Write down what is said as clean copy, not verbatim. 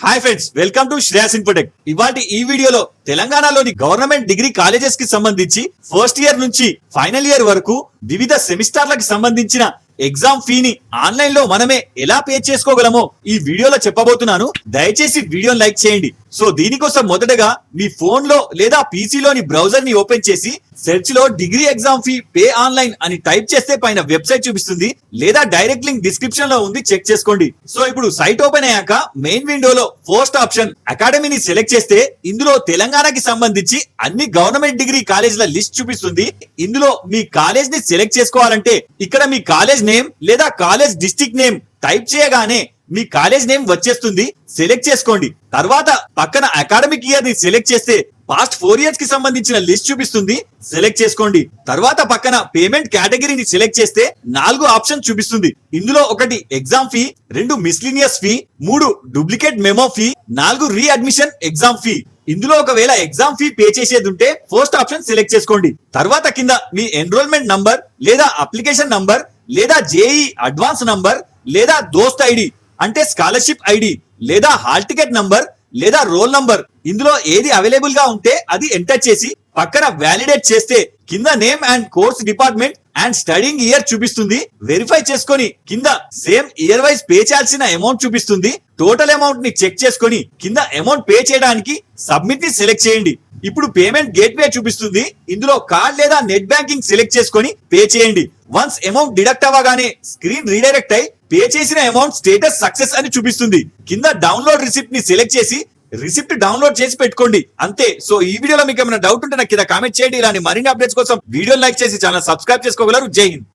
Hi friends, welcome to Shreyas Infotech. ఇవాల్టి ఈ వీడియోలో తెలంగాణలోని గవర్నమెంట్ డిగ్రీ కాలేజెస్ కి సంబంధించి ఫస్ట్ ఇయర్ నుంచి ఫైనల్ ఇయర్ వరకు వివిధ సెమిస్టర్లకు సంబంధించిన ఎగ్జామ్ ఫీని ఆన్లైన్ లో మనమే ఎలా పే చేసుకోగలమో ఈ వీడియోలో చెప్పబోతున్నాను. దయచేసి వీడియోని లైక్ చేయండి. సో దీనికోసం మొదటగా మీ ఫోన్ లో లేదా పీసీలోని బ్రౌజర్ ని ఓపెన్ చేసి సెర్చ్ లో degree exam fee pay online అని టైప్ చేస్తే పైన వెబ్సైట్ చూపిస్తుంది, లేదా డైరెక్ట్ లింక్ డిస్క్రిప్షన్ లో ఉంది, చెక్ చేసుకోండి. సో ఇప్పుడు సైట్ ఓపెన్ అయ్యాక మెయిన్ విండోలో ఫస్ట్ ఆప్షన్ అకాడమీని సెలెక్ట్ చేస్తే ఇందులో తెలంగాణకి సంబంధించి అన్ని గవర్నమెంట్ డిగ్రీ కాలేజీల లిస్ట్ చూపిస్తుంది. ఇందులో మీ కాలేజ్ ని సెలెక్ట్ చేసుకోవాలంటే ఇక్కడ మీ కాలేజ్ నేమ్ లేదా కాలేజ్ డిస్ట్రిక్ట్ నేమ్ టైప్ చేయగానే మీ కాలేజ్ నేమ్ వచ్చేస్తుంది. సెలెక్ట్ చేసుకోండి. తర్వాత పక్కన అకాడమిక్ ఇయర్ ని సెలెక్ట్ చేస్తే పాస్ట్ 4 ఇయర్స్ కి సంబంధించిన లిస్ట్ చూపిస్తుంది. సెలెక్ట్ చేసుకోండి. తర్వాత పక్కన పేమెంట్ కేటగిరీని సెలెక్ట్ చేస్తే 4 ఆప్షన్ చూపిస్తుంది. ఇందులో 1 exam fee, 2 miscellaneous fee, 3 duplicate memo fee, 4 రీ అడ్మిషన్ ఎగ్జామ్ ఫీ. ఇందులో ఒకవేళ ఎగ్జామ్ ఫీ పే చేసేది ఉంటే ఫస్ట్ ఆప్షన్ సెలెక్ట్ చేసుకోండి. తర్వాత కింద మీ ఎన్రోల్మెంట్ నంబర్ లేదా అప్లికేషన్ నంబర్ లేదా జేఈ అడ్వాన్స్ నంబర్ లేదా దోస్త్ ఐడి అంటే స్కాలర్షిప్ ఐడి లేదా హాల్ టికెట్ నంబర్ లేదా రోల్ నంబర్, ఇందులో ఏది అవైలబుల్ గా ఉంటే అది ఎంటర్ చేసి పక్కన వ్యాలిడేట్ చేస్తే కింద name and course department and studying year చూపిస్తుంది. వెరిఫై చేసుకొని కింద సేమ్ ఇయర్ వైజ్ పే చేయాల్సిన అమౌంట్ చూపిస్తుంది. టోటల్ అమౌంట్ ని చెక్ చేసుకొని కింద అమౌంట్ పే చేయడానికి సబ్మిట్ ని సెలెక్ట్ చేయండి. ఇప్పుడు పేమెంట్ గేట్వే చూపిస్తుంది. ఇందులో కార్డ్ లేదా నెట్ బ్యాంకింగ్ సెలెక్ట్ చేసుకొని పే చేయండి. వన్స్ అమౌంట్ డిడక్ట్ అవ్వగానే స్క్రీన్ రీడైరెక్ట్ అయి పే చేసిన అమౌంట్ స్టేటస్ సక్సెస్ అని చూపిస్తుంది. కింద డౌన్లోడ్ రిసిప్ట్ ని సెలెక్ట్ చేసి రిసిప్ట్ డౌన్లోడ్ చేసి పెట్టుకోండి. అంతే. సో ఈ వీడియోలో మీకు ఏమైనా డౌట్ ఉంటే నాకు కింద కామెంట్ చేయండి. ఇలాంటి మరిన్ని అప్డేట్స్ కోసం వీడియో లైక్ చేసి ఛానల్ సబ్స్క్రైబ్ చేసుకోగలరు. జై హింద్.